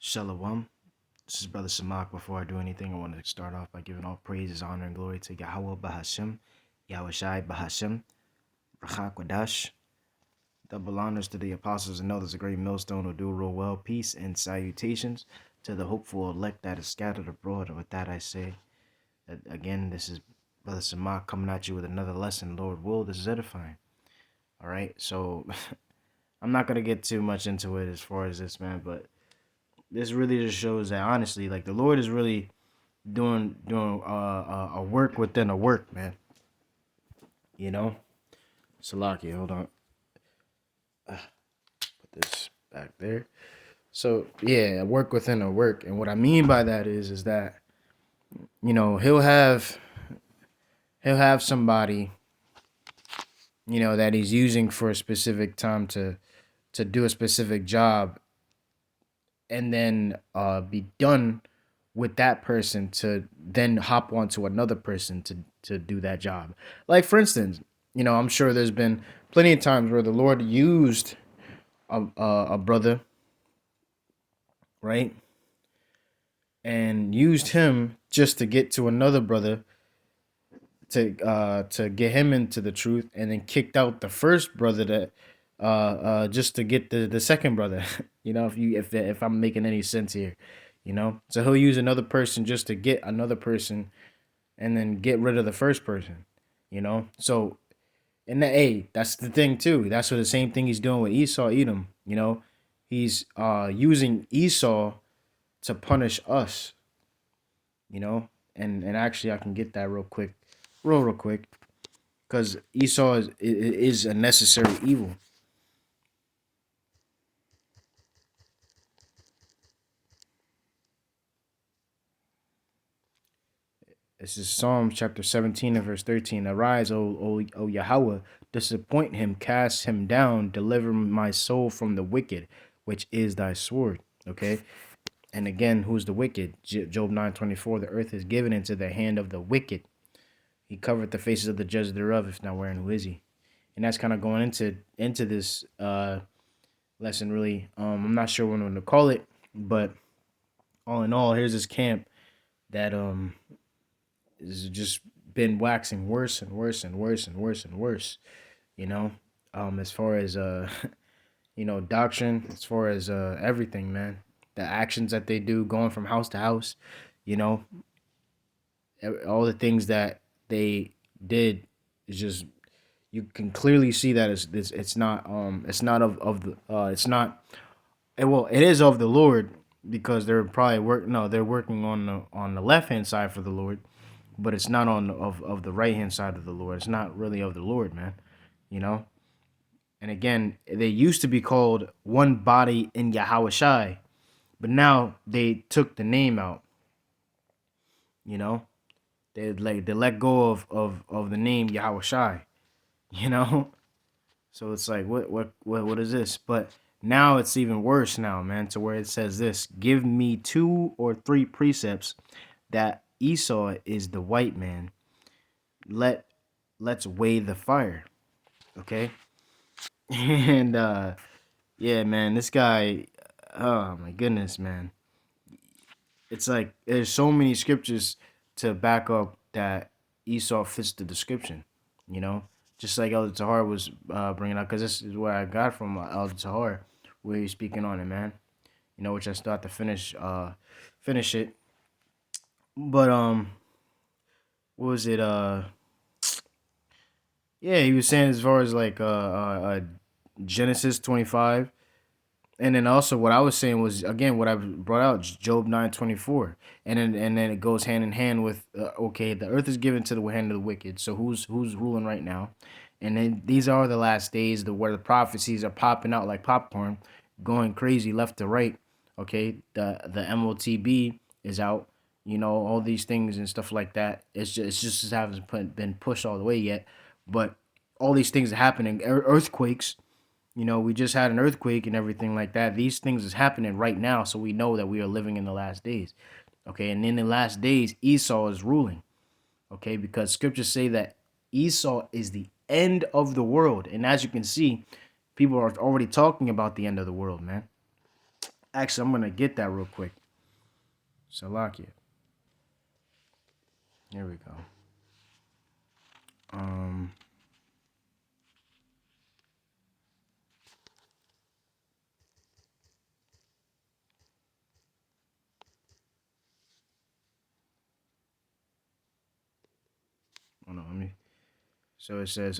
Shalom. This is Brother Samak. Before I do anything, I want to start off by giving all praises, honor, and glory to Yahweh Bahashem, Yahweh Shai Bahashem, Rachak Wadash. Double honors to the apostles and elders, a great millstone who do rule well. Peace and salutations to the hopeful elect that is scattered abroad. And with that, I say that again, this is Brother Samak coming at you with another lesson. Lord will, this is edifying. All right, so I'm not going to get too much into it as far as this, man, but this really just shows that honestly, like the Lord is really doing a work within a work, man. You know, Salaki, hold on, put this back there. So yeah, a work within a work, and what I mean by that is that he'll have somebody that he's using for a specific time to do a specific job, and then be done with that person to then hop onto another person to do that job. Like for instance, I'm sure there's been plenty of times where the Lord used a brother, right, and used him just to get to another brother to get him into the truth, and then kicked out the first brother that just to get the second brother. If I'm making any sense here, so he'll use another person just to get another person, and then get rid of the first person. So and that's the thing too. That's what the same thing he's doing with Esau, Edom. He's using Esau to punish us. And actually I can get that real quick, because Esau is a necessary evil. This is Psalm chapter 17 and verse 13. Arise, O Yahweh, disappoint him, cast him down, deliver my soul from the wicked, which is thy sword. Okay? And again, who's the wicked? Job 9:24. The earth is given into the hand of the wicked. He covered the faces of the judges thereof, if not wherein who is he? And that's kind of going into this lesson, really. I'm not sure what to call it, but all in all, here's this camp that has just been waxing worse and worse and worse and worse and worse. As far as doctrine, as far as everything, man. The actions that they do, going from house to house, all the things that they did is just, you can clearly see that it's not of the it's not, well, it is of the Lord, because they're probably they're working on the left hand side for the Lord, but it's not on of the right hand side of the Lord. It's not really of the Lord, man. And again, they used to be called one body in Yahweh Shai, but now they took the name out. They let go of the name Yahweh Shai. So it's like, what is this? But now it's even worse now, man, to where it says this: give me 2 or 3 precepts that Esau is the white man. Let's weigh the fire. Okay? And yeah, man, this guy, oh my goodness, man. It's like there's so many scriptures to back up that Esau fits the description, just like Elder Tahar was bringing up, because this is where I got from Elder Tahar, where he's speaking on it, man. Which I still have to finish it. But what was it? Yeah, he was saying as far as like Genesis 25. And then also what I was saying was, again, what I brought out, Job 9:24, and then it goes hand in hand with okay, the earth is given to the hand of the wicked. So who's ruling right now? And then these are the last days, where the prophecies are popping out like popcorn, going crazy left to right. Okay, the MOTB is out. All these things and stuff like that. It's just hasn't been pushed all the way yet, but all these things are happening. Earthquakes. We just had an earthquake and everything like that. These things is happening right now, so we know that we are living in the last days. Okay, and in the last days, Esau is ruling. Okay, because scriptures say that Esau is the end of the world. And as you can see, people are already talking about the end of the world, man. Actually, I'm gonna get that real quick. Salakia. Here we go. Um, hold on, let me. So it says,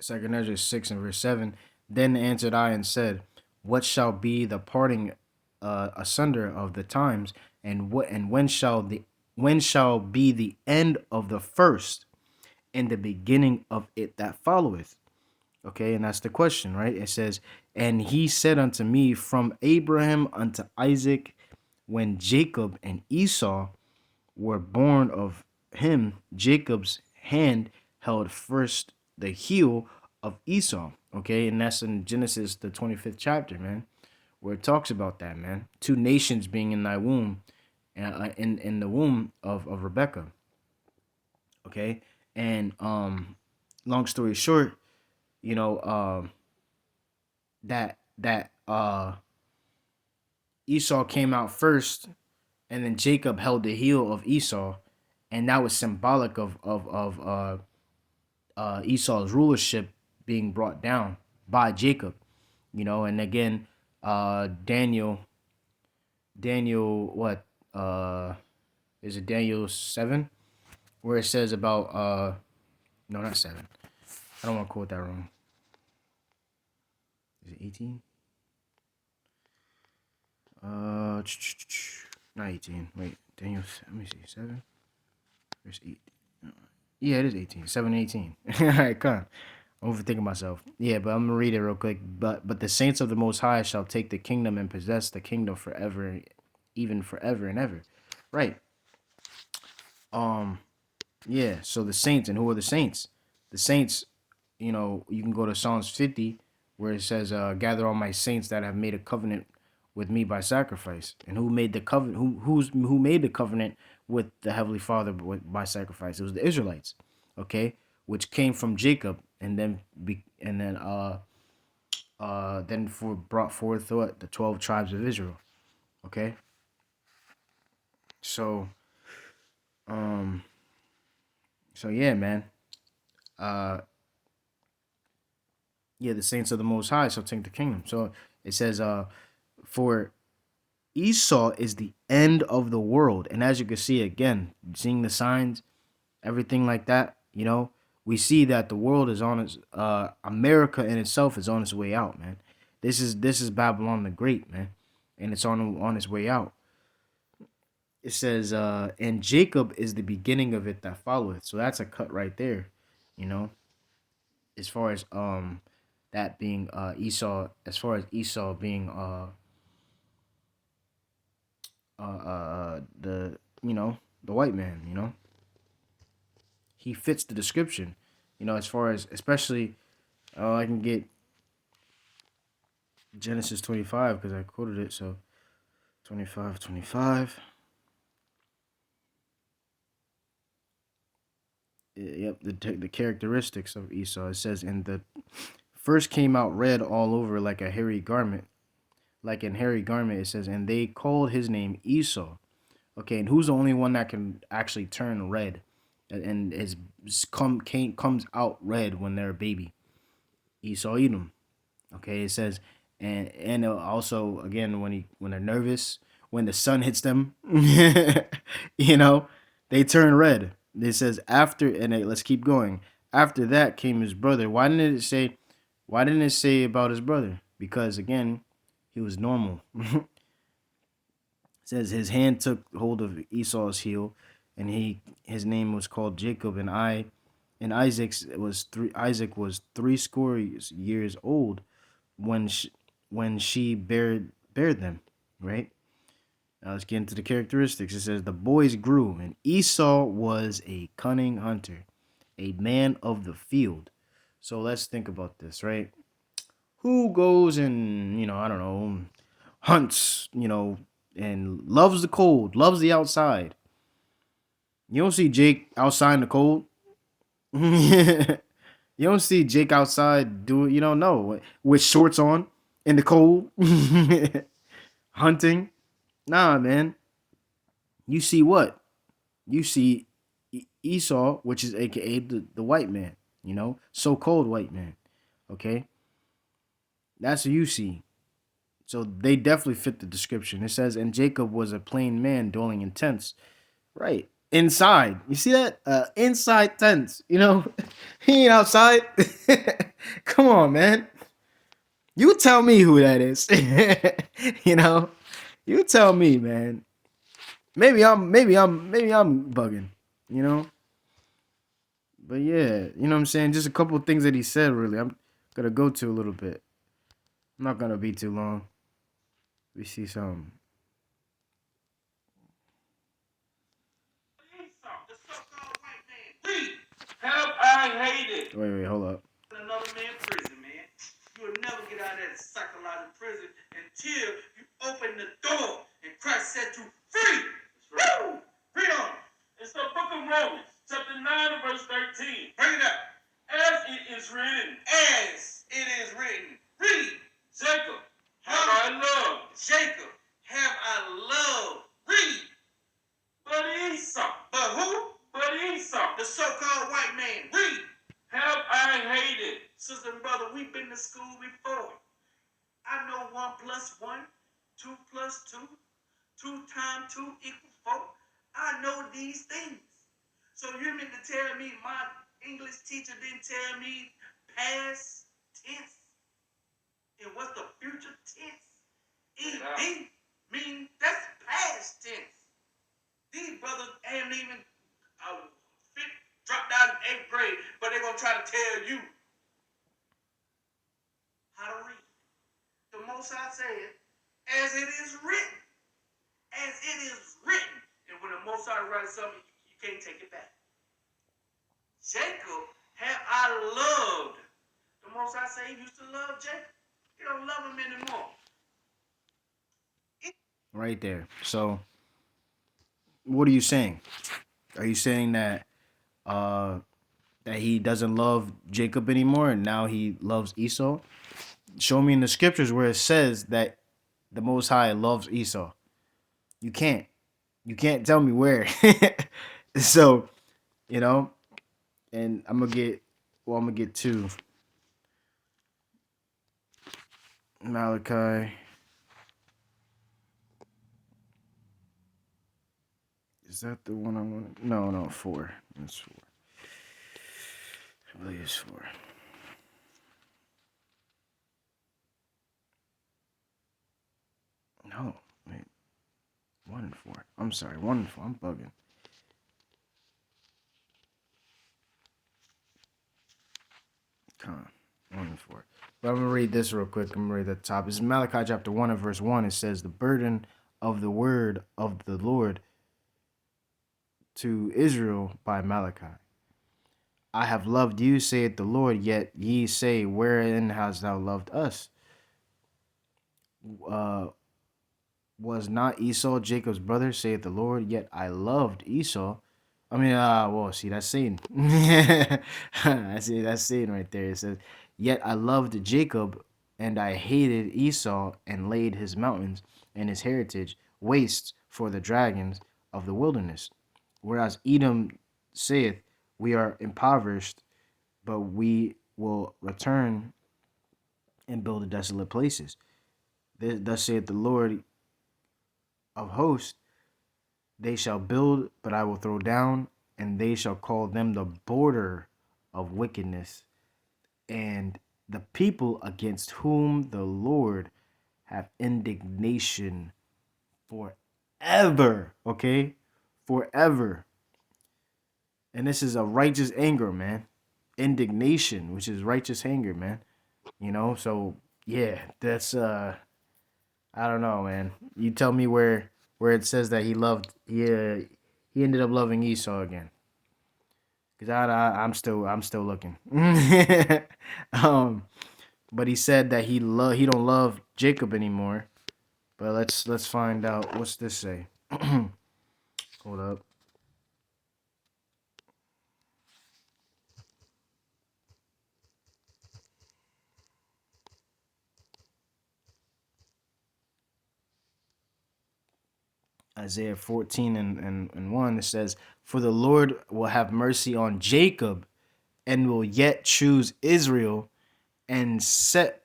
Second Ezra 6 and verse 7. Then answered I and said, what shall be the parting asunder of the times, and when shall be the end of the first, and the beginning of it that followeth? Okay, and that's the question, right? It says, and he said unto me, from Abraham unto Isaac, when Jacob and Esau were born of him, Jacob's hand held first the heel of Esau. Okay, and that's in Genesis, the 25th chapter, man, where it talks about that, man. Two nations being in thy womb, in the womb of Rebecca. Okay, and long story short, you know, that Esau came out first, and then Jacob held the heel of Esau, and that was symbolic of Esau's rulership being brought down by Jacob. And again, Daniel, what is it? Daniel 7, where it says about no, not 7. I don't want to quote that wrong. Is it 18? Not 18. Wait, Daniel. Let me see. 7, verse 8. Yeah, it is 18. 7 and 18. All right, come on. I'm overthinking myself. Yeah, but I'm gonna read it real quick. But the saints of the Most High shall take the kingdom and possess the kingdom forever, even forever and ever. Right. Um. Yeah. So the saints, and who are the saints? The saints. You can go to Psalms 50, where it says, "Gather all my saints that have made a covenant with me by sacrifice." And who made the covenant? Who made the covenant with the Heavenly Father by sacrifice? It was the Israelites. Okay, which came from Jacob, and then brought forth what, the 12 tribes of Israel. Okay, so um yeah, man. Uh yeah, the saints of the Most High shall take the kingdom. So it says, for Esau is the end of the world. And as you can see, again, seeing the signs, everything like that, we see that the world is on its America in itself is on its way out, man. This is Babylon the Great, man, and it's on its way out. It says, and Jacob is the beginning of it that followeth. So that's a cut right there, you know, as far as that being Esau, as far as Esau being the the white man, he fits the description, as far as, especially, I can get Genesis 25 because I quoted it. So 25. Yep, the characteristics of Esau. It says, and the first came out red all over like a hairy garment, like an hairy garment. It says, and they called his name Esau. Okay, and who's the only one that can actually turn red, and comes out red when they're a baby? Esau Edom. Okay, it says, and also, again, when they're nervous, when the sun hits them, they turn red. It says after, and let's keep going. After that came his brother. Why didn't it say? Why didn't it say about his brother? Because again, he was normal. It says his hand took hold of Esau's heel, and his name was called Jacob, and Isaac was 80 years old when she bared them, right? Now let's get into the characteristics. It says the boys grew, and Esau was a cunning hunter, a man of the field. So let's think about this, right? Who goes and, I don't know, hunts, and loves the cold, loves the outside? You don't see Jake outside in the cold. You don't see Jake outside doing, no, with shorts on. in the cold, hunting. Nah, man. You see what? You see Esau, which is AKA the white man, so-called white man. Okay? That's what you see. So they definitely fit the description. It says, and Jacob was a plain man dwelling in tents. Right. Inside. You see that? Inside tents. He ain't outside. Come on, man. You tell me who that is. you know? You tell me, man. Maybe I'm bugging, you know? But yeah, you know what I'm saying? Just a couple of things that he said really. I'm gonna go to a little bit. I'm not gonna be too long. We see some. The so-called white man. Read. Have I hated? Wait, hold up. Another man prison, man. You will never get out of that psychological prison until you open the door and Christ set you free. That's right. Woo! Read on. It's the book of Romans, chapter 9 and verse 13. Bring it up. As it is written. As it is written. Read. Jacob have I loved. Jacob have I loved. Read. But Esau. But who? But Esau. The so-called white man. Read. Have I hated. Sister and brother, we've been to school before. I know 1 plus 1, 2 plus 2, 2 times 2 equals 4. I know these things. So you mean to tell me my English teacher didn't tell me past tense? And what's the future tense? ED mean that's past tense. These brothers ain't even dropped out in 8th grade, but they're going to try to tell you how to read. The Most High said, as it is written. As it is written. And when the Most High writes something, you can't take it back. Jacob have I loved. The Most High say he used to love Jacob. He don't love him anymore. Right there. So, what are you saying? Are you saying that he doesn't love Jacob anymore and now he loves Esau? Show me in the scriptures where it says that the Most High loves Esau. You can't. You can't tell me where. So, you know, and I'm gonna get two. Malachi. Is that the one I want? No, 4. It's 4. I believe it's 4. No, wait. 1 and 4. I'm sorry, 1 and 4. I'm bugging. Come on. 1 and 4. But I'm gonna read this real quick. I'm gonna read the top. It's Malachi chapter 1 and verse 1. It says, the burden of the word of the Lord to Israel by Malachi. I have loved you, saith the Lord, yet ye say, wherein hast thou loved us? Was not Esau Jacob's brother, saith the Lord, yet I loved Esau. I mean, well, see, that's Satan. I see, that's Satan right there. It says, yet I loved Jacob, and I hated Esau, and laid his mountains and his heritage waste for the dragons of the wilderness. Whereas Edom saith, we are impoverished, but we will return and build the desolate places. Thus saith the Lord of hosts, they shall build, but I will throw down, and they shall call them the border of wickedness, and the people against whom the Lord have indignation forever. Okay? Forever. And this is a righteous anger, man. Indignation, which is righteous anger, man. So yeah, that's I don't know, man. You tell me where it says that he ended up loving Esau again. Cause I'm still looking. um, but he said that he don't love Jacob anymore. But let's find out. What's this say? Hold up. Isaiah 14 and 1, it says, "For the Lord will have mercy on Jacob and will yet choose Israel and set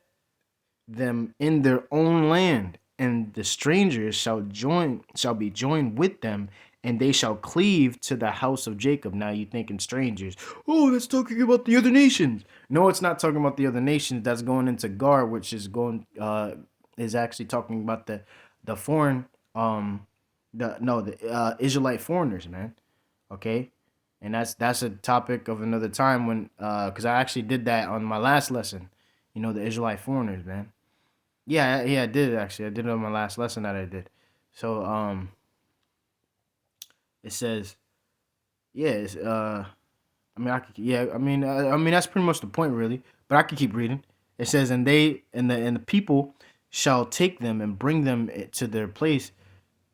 them in their own land, and the strangers shall be joined with them, and they shall cleave to the house of Jacob." Now you thinking strangers? Oh, that's talking about the other nations. No, it's not talking about the other nations. That's going into Gar, which is actually talking about the foreign the no the Israelite foreigners, man. Okay, and that's a topic of another time when because I actually did that on my last lesson. You know, the Israelite foreigners, man. Yeah, yeah, I did actually. I did it on my last lesson that I did. So it says, yeah, I mean, I mean that's pretty much the point, really. But I could keep reading. It says, "And they and the people shall take them and bring them to their place,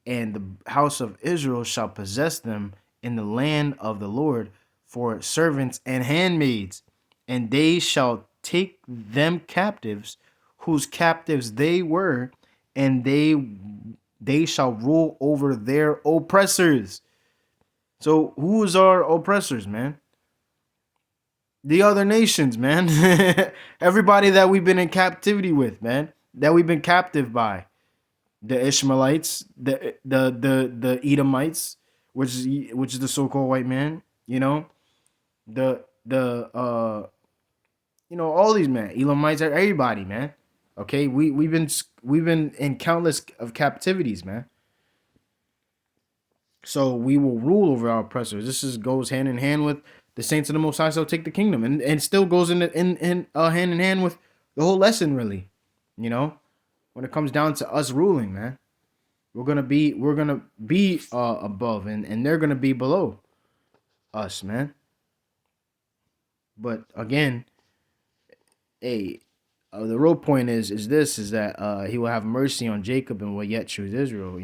and the house of Israel shall possess them in the land of the Lord for servants and handmaids, and they shall take them captives, whose captives they were, and they shall rule over their oppressors." So who is our oppressors, man? The other nations, man. Everybody that we've been in captivity with, man. That we've been captive by. The Ishmaelites, the Edomites, which is the so-called white man, the all these men, Elamites, everybody, man. Okay, we've been in countless of captivities, man. So we will rule over our oppressors. This is goes hand in hand with the saints of the Most High shall take the kingdom, and still goes in hand in hand with the whole lesson, really. You know, when it comes down to us ruling, man, we're gonna be above, and they're gonna be below us, man. But again, hey, the real point is that he will have mercy on Jacob and will yet choose Israel.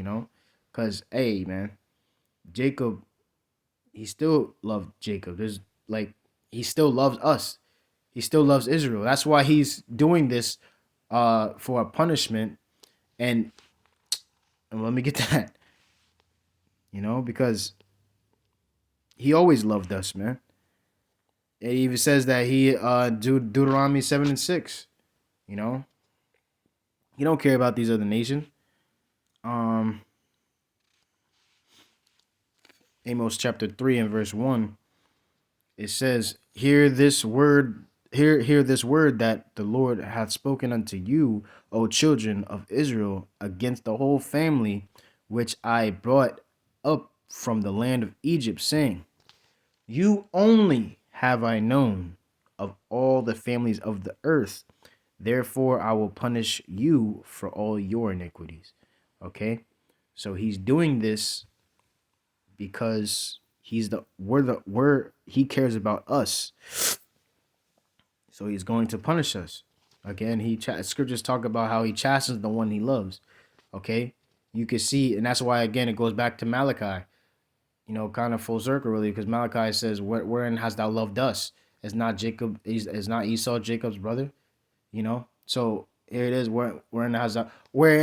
Because hey, man, Jacob, he still loved Jacob. There's like he still loves us. He still loves Israel. That's why he's doing this for a punishment. And, and let me get that, because he always loved us, man. It even says that he Deuteronomy 7 and 6. You know, he don't care about these other nations. Um, Amos chapter 3 and verse 1. It says, hear this word that the Lord hath spoken unto you, O children of Israel, against the whole family which I brought up from the land of Egypt, saying, you only have I known of all the families of the earth. Therefore I will punish you for all your iniquities. Okay? So he's doing this because he cares about us. So he's going to punish us. Again, scriptures talk about how he chastens the one he loves. Okay? You can see, and that's why again it goes back to Malachi. Kind of full circle, really, because Malachi says, "Wherein hast thou loved us?" It's not Jacob. It's not Esau, Jacob's brother. So here it is. Wherein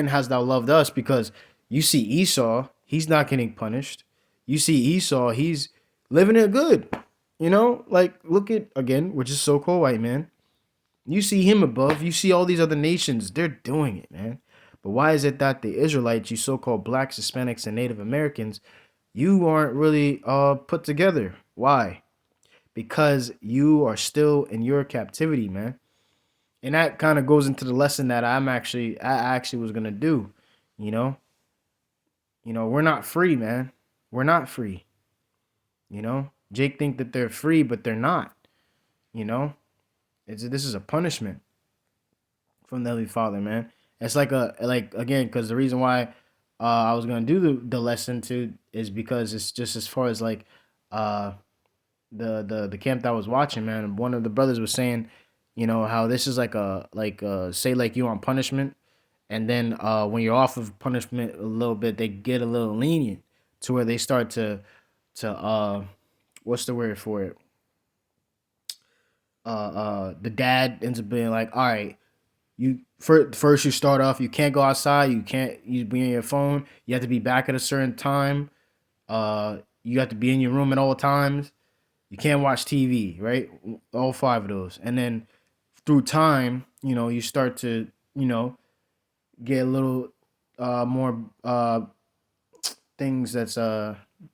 has thou loved us? Because you see Esau, he's not getting punished. You see Esau, he's living it good. Like look at again, which is so cool, white man. You see him above. You see all these other nations. They're doing it, man. But why is it that the Israelites, you so-called blacks, Hispanics, and Native Americans, you aren't really put together? Why? Because you are still in your captivity, man. And that kind of goes into the lesson that I actually was gonna do. You know, we're not free, man. We're not free. Jake think that they're free, but they're not. You know, this is a punishment from the Heavenly Father, man. It's like again, because the reason why I was gonna do the lesson too is because it's just as far as like uh the camp that I was watching, man. One of the brothers was saying, how this is say like you on punishment, and then when you're off of punishment a little bit, they get a little lenient to where they start to what's the word for it? The dad ends up being like, all right, First you start off. You can't go outside. You can't you be on your phone. You have to be back at a certain time. You have to be in your room at all times. You can't watch TV, right? All five of those, and then through time, you start to get a little more things that's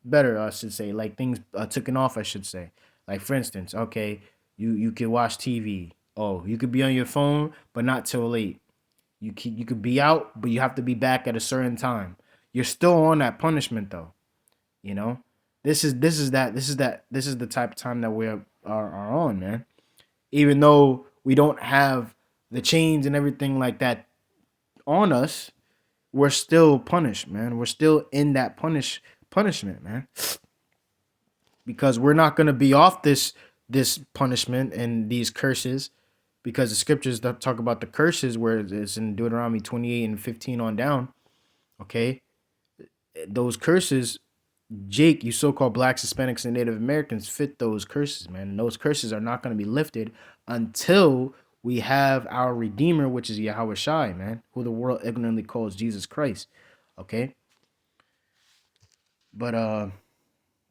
better, I should say, like things taken off, I should say. Like for instance, okay, you could watch TV. Oh, you could be on your phone, but not till late. You could be out, but you have to be back at a certain time. You're still on that punishment though. You know, this is the type of time that we are on, man. Even though we don't have the chains and everything like that on us, we're still punished, man. We're still in that punishment, man. Because we're not gonna be off this punishment and these curses, because the scriptures that talk about the curses, where it's in Deuteronomy 28 and 15 on down. Okay, those curses, Jake, you so-called blacks, Hispanics, and Native Americans fit those curses, man. And those curses are not going to be lifted until we have our Redeemer, which is Yahweh Shai, man, who the world ignorantly calls Jesus Christ. Okay, but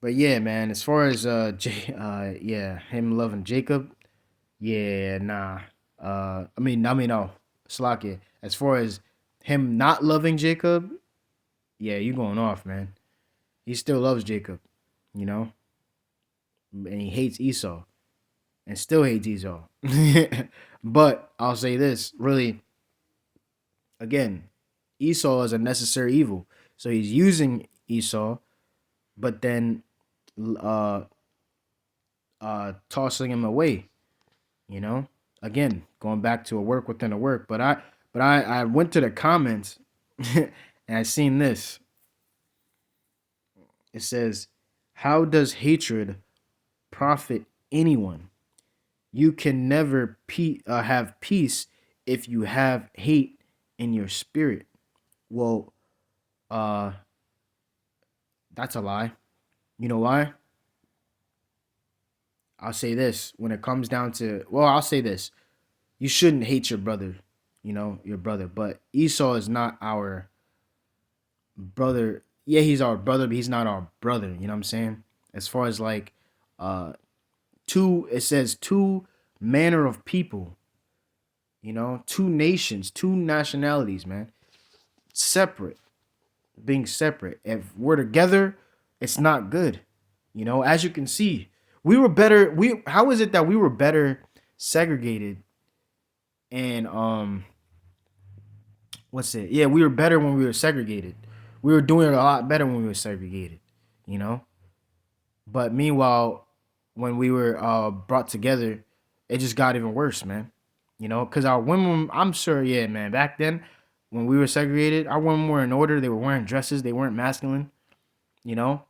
yeah, man. As far as yeah, him loving Jacob, yeah, nah. No, Slakia. As far as him not loving Jacob, yeah, you going off, man. He still loves Jacob, you know, and he hates Esau, and still hates Esau. But I'll say this, really, again, Esau is a necessary evil. So he's using Esau, but then uh tossing him away, you know? Again, going back to a work within a work. But I went to the comments and I seen this. It says, "How does hatred profit anyone? You can never have peace if you have hate in your spirit." Well, uh, that's a lie. You know why? I'll say this. When it comes down to, well, I'll say this. You shouldn't hate your brother, your brother. But Esau is not our brother. Yeah, he's our brother, but he's not our brother. You know what I'm saying? As far as like, uh, it says two manner of people, two nations, two nationalities, man, separate, being separate. If we're together, it's not good. As you can see, we were better. How is it that we were better segregated? And what's it? Yeah, we were better when we were segregated. We were doing a lot better when we were segregated, you know. But meanwhile, when we were brought together, it just got even worse, man. Because our women, I'm sure, yeah, man. Back then, when we were segregated, our women were in order. They were wearing dresses. They weren't masculine. You know,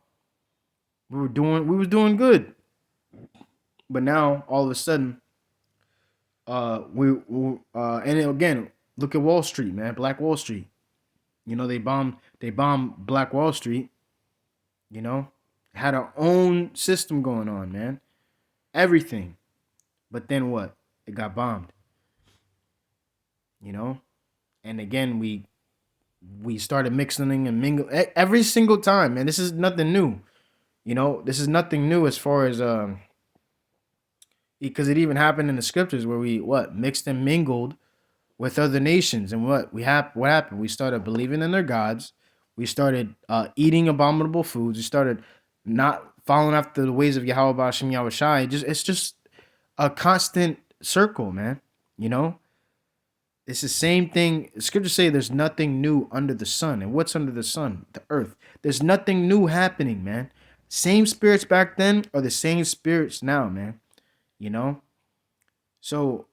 we was doing good. But now, all of a sudden, and then again, look at Wall Street, man. Black Wall Street. They bombed Black Wall Street. You know, had our own system going on, man. Everything. But then what? It got bombed. You know, and again we started mixing and mingling every single time, man. This is nothing new. This is nothing new as far as because it even happened in the scriptures where we what mixed and mingled with other nations, and what happened? We started believing in their gods. We started eating abominable foods. We started not following after the ways of Yahweh Bashim Yahweh Shai. It's just a constant circle, man. It's the same thing. Scriptures say there's nothing new under the sun. And what's under the sun? The earth. There's nothing new happening, man. Same spirits back then are the same spirits now, man. You know? So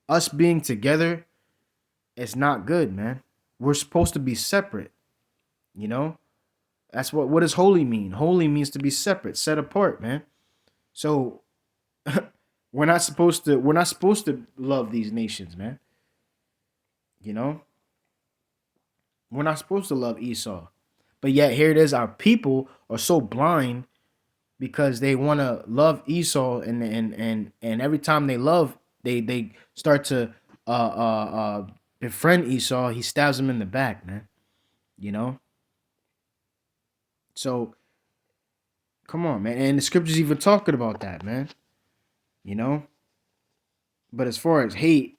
us being together, it's not good, man. We're supposed to be separate. You know? That's what does holy mean? Holy means to be separate, set apart, man. So we're not supposed to love these nations, man. You know? We're not supposed to love Esau. But yet here it is, our people are so blind because they want to love Esau, and every time they love, they start to befriend Esau, he stabs him in the back, man. You know, so come on, man. And the scriptures even talking about that, man. You know, but as far as hate,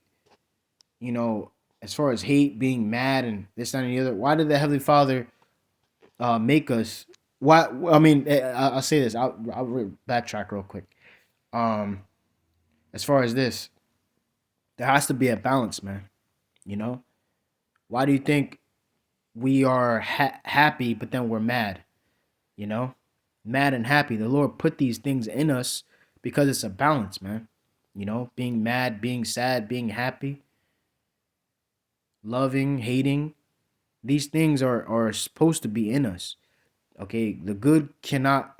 you know, as far as hate, being mad, and this that, and the other, why did the Heavenly Father make us? Why? I mean, I'll say this. I'll backtrack real quick. Um, as far as this, there has to be a balance, man. You know, why do you think we are happy, but then we're mad? You know, mad and happy. The Lord put these things in us because it's a balance, man. You know, being mad, being sad, being happy, loving, hating. These things are supposed to be in us. Okay, the good cannot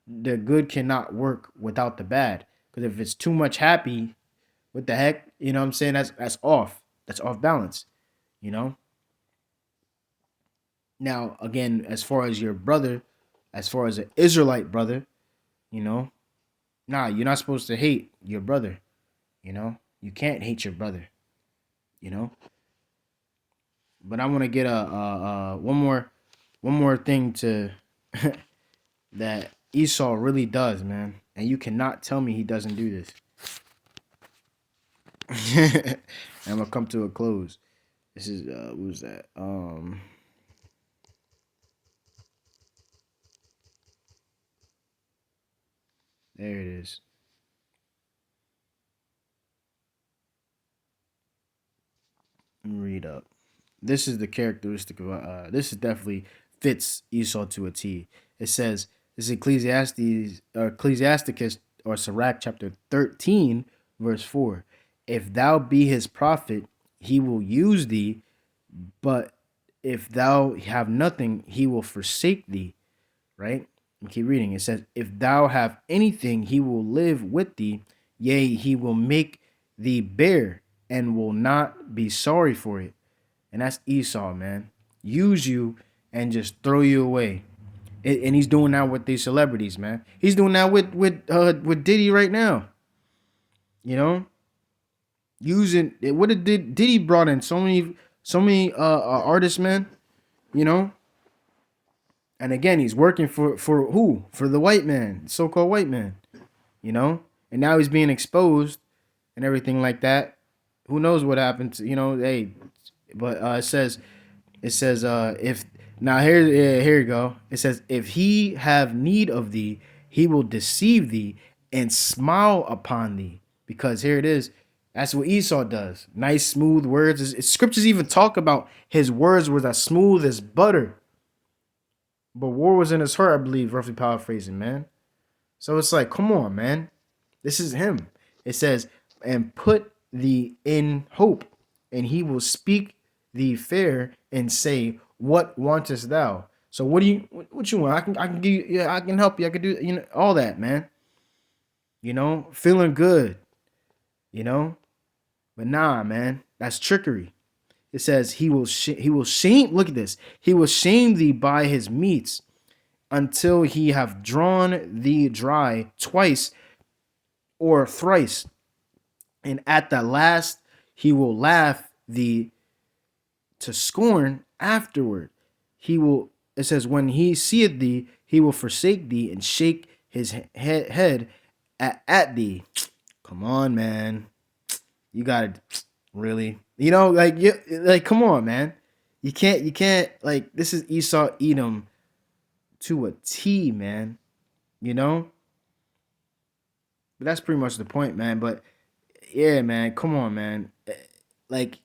work without the bad. Because if it's too much happy, what the heck? You know what I'm saying? That's off. That's off balance. You know. Now again, as far as your brother, as far as an Israelite brother, you know, nah, you're not supposed to hate your brother. You know, you can't hate your brother. You know, but I want to get one more thing to that Esau really does, man, and you cannot tell me he doesn't do this. I'm gonna come to a close. This is what was that? There it is. Let me read up. This is the characteristic of this is definitely fits Esau to a T. It says this is Ecclesiasticus or Sirach chapter 13 verse 4. If thou be his prophet, he will use thee, but if thou have nothing, he will forsake thee. Right? And keep reading. It says, if thou have anything, he will live with thee. Yea, he will make thee bear and will not be sorry for it. And that's Esau, man. Use you and just throw you away. And he's doing that with these celebrities, man. He's doing that with Diddy right now. You know, using what did Diddy brought in so many artists, man. You know, and again he's working for who? For the white man, so called white man. You know, and now he's being exposed and everything like that. Who knows what happened to, hey, but it says if now here you go. It says if he have need of thee, he will deceive thee and smile upon thee. Because here it is. That's what Esau does. Nice smooth words. Scriptures even talk about his words were as smooth as butter. But war was in his heart, I believe, roughly paraphrasing, man. So it's like, come on, man. This is him. It says, and put thee in hope, and he will speak thee fair and say, what wantest thou? So what you want? I can give you, yeah, I can help you. I can do, all that, man. Feeling good, you know? But nah, man, that's trickery. It says he will shame, look at this. He will shame thee by his meats until he have drawn thee dry twice or thrice, and at the last he will laugh thee to scorn afterward. It says, when he seeth thee, he will forsake thee and shake his head at thee. Come on, man. You gotta really, like, come on, man. You can't, like, this is Esau Edom to a T, man. You know? But that's pretty much the point, man. But yeah, man, come on, man. Like,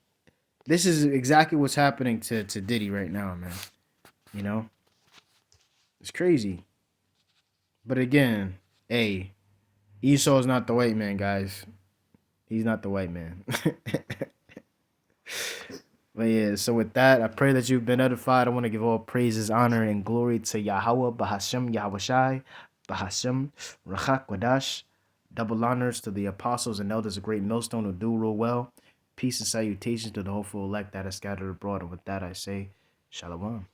this is exactly what's happening to Diddy right now, man. You know? It's crazy. But again, hey, Esau's not the white man, guys. He's not the white man. But yeah, so with that, I pray that you've been edified. I want to give all praises, honor, and glory to Yahweh, Bahashem, Yahweh Bahashem, Rachak Wadash. Double honors to the apostles and elders of Great Millstone who do rule well. Peace and salutations to the hopeful elect that are scattered abroad. And with that, I say, Shalom.